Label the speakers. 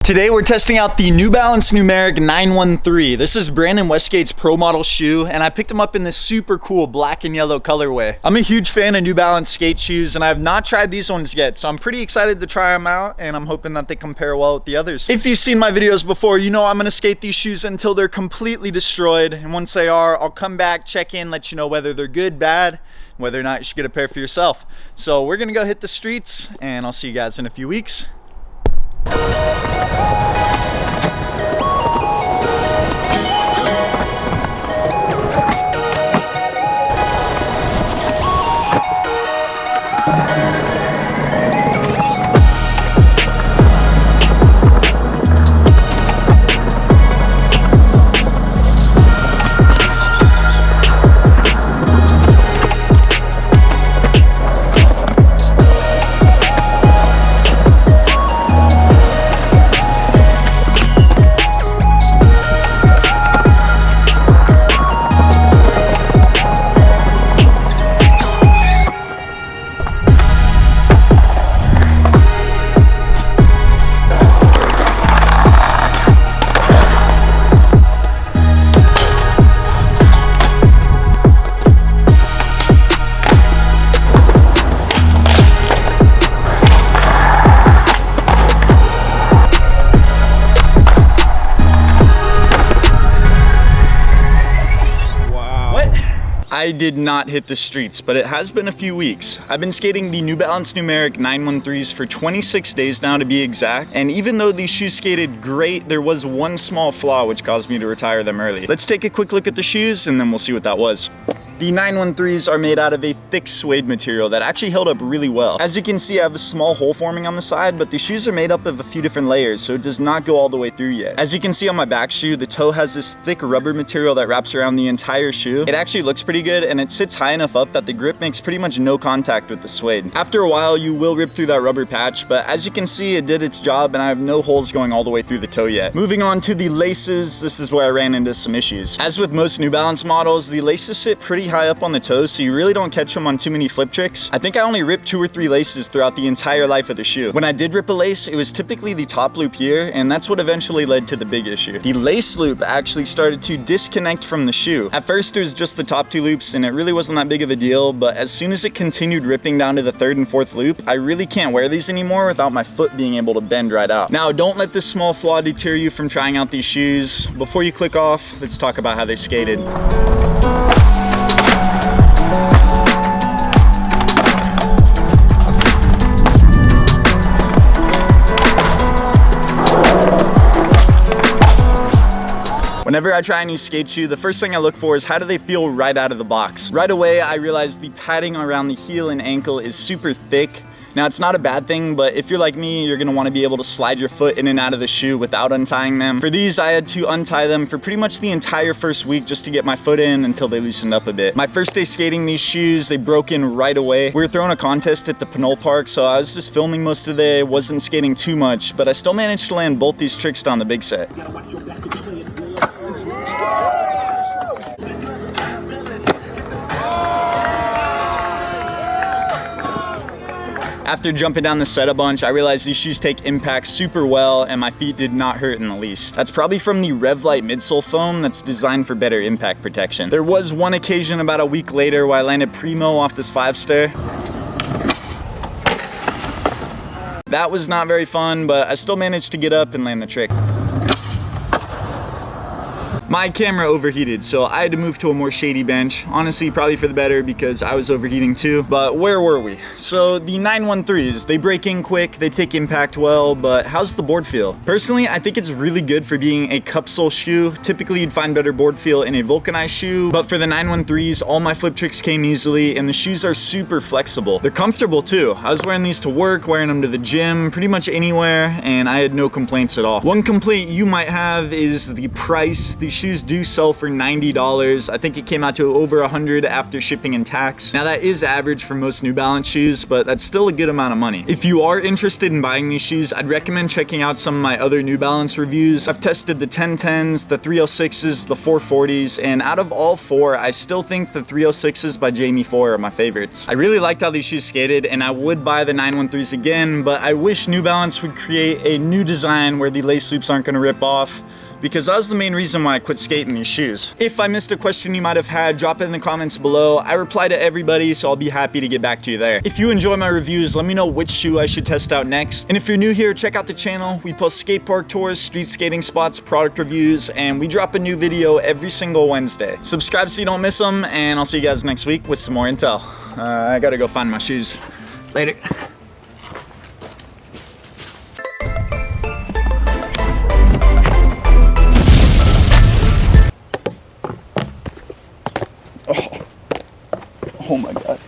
Speaker 1: Today we're testing out the New Balance Numeric 913. This is Brandon Westgate's pro model shoe, and I picked them up in this super cool black and yellow colorway. I'm a huge fan of New Balance skate shoes, and I have not tried these ones yet, so I'm pretty excited to try them out, and I'm hoping that they compare well with the others. If you've seen my videos before, you know I'm gonna skate these shoes until they're completely destroyed, and once they are, I'll come back, check in, let you know whether they're good, bad, whether or not you should get a pair for yourself. So we're gonna go hit the streets, and I'll see you guys in a few weeks. I did not hit the streets, but it has been a few weeks. I've been skating the New Balance Numeric 913s for 26 days now to be exact, and even though these shoes skated great, there was one small flaw which caused me to retire them early. Let's take a quick look at the shoes and then we'll see what that was. The 913s are made out of a thick suede material that actually held up really well. As you can see, I have a small hole forming on the side, but the shoes are made up of a few different layers, so it does not go all the way through yet. As you can see on my back shoe, the toe has this thick rubber material that wraps around the entire shoe. It actually looks pretty good, and it sits high enough up that the grip makes pretty much no contact with the suede. After a while, you will rip through that rubber patch, but as you can see, it did its job, and I have no holes going all the way through the toe yet. Moving on to the laces, this is where I ran into some issues. As with most New Balance models, the laces sit pretty high up on the toes, so you really don't catch them on too many flip tricks. I think I only ripped 2 or 3 laces throughout the entire life of the shoe. When I did rip a lace, it was typically the top loop here, and that's what eventually led to the big issue. The lace loop actually started to disconnect from the shoe. At first it was just the top 2 loops, and it really wasn't that big of a deal, but as soon as it continued ripping down to the 3rd and 4th loop, I really can't wear these anymore without my foot being able to bend right out. Now, don't let this small flaw deter you from trying out these shoes. Before you click off, let's talk about how they skated. Whenever I try a new skate shoe, the first thing I look for is how do they feel right out of the box. Right away, I realize the padding around the heel and ankle is super thick. Now, it's not a bad thing, but if you're like me, you're gonna wanna be able to slide your foot in and out of the shoe without untying them. For these, I had to untie them for pretty much the entire first week just to get my foot in until they loosened up a bit. My first day skating these shoes, they broke in right away. We were throwing a contest at the Pinole Park, so I was just filming most of the day, wasn't skating too much, but I still managed to land both these tricks on the big set. After jumping down the set a bunch, I realized these shoes take impact super well, and my feet did not hurt in the least. That's probably from the Revlite midsole foam that's designed for better impact protection. There was one occasion about a week later where I landed primo off this 5-stair. That was not very fun, but I still managed to get up and land the trick. My camera overheated, so I had to move to a more shady bench. Honestly, probably for the better because I was overheating too. But where were we? So the 913s, they break in quick, they take impact well, but how's the board feel? Personally, I think it's really good for being a cup sole shoe. Typically, you'd find better board feel in a vulcanized shoe, but for the 913s, all my flip tricks came easily, and the shoes are super flexible. They're comfortable too. I was wearing these to work, wearing them to the gym, pretty much anywhere, and I had no complaints at all. One complaint you might have is the price. These shoes do sell for $90. I think it came out to over $100 after shipping and tax. Now that is average for most New Balance shoes, but that's still a good amount of money. If you are interested in buying these shoes, I'd recommend checking out some of my other New Balance reviews. I've tested the 1010s, the 306s, the 440s, and out of all four, I still think the 306s by Jamie 4 are my favorites. I really liked how these shoes skated, and I would buy the 913s again, but I wish New Balance would create a new design where the lace loops aren't gonna rip off, because that was the main reason why I quit skating these shoes. If I missed a question you might have had, drop it in the comments below. I reply to everybody, so I'll be happy to get back to you there. If you enjoy my reviews, let me know which shoe I should test out next. And if you're new here, check out the channel. We post skate park tours, street skating spots, product reviews, and we drop a new video every single Wednesday. Subscribe so you don't miss them, and I'll see you guys next week with some more intel. I gotta go find my shoes. Later. Oh my God.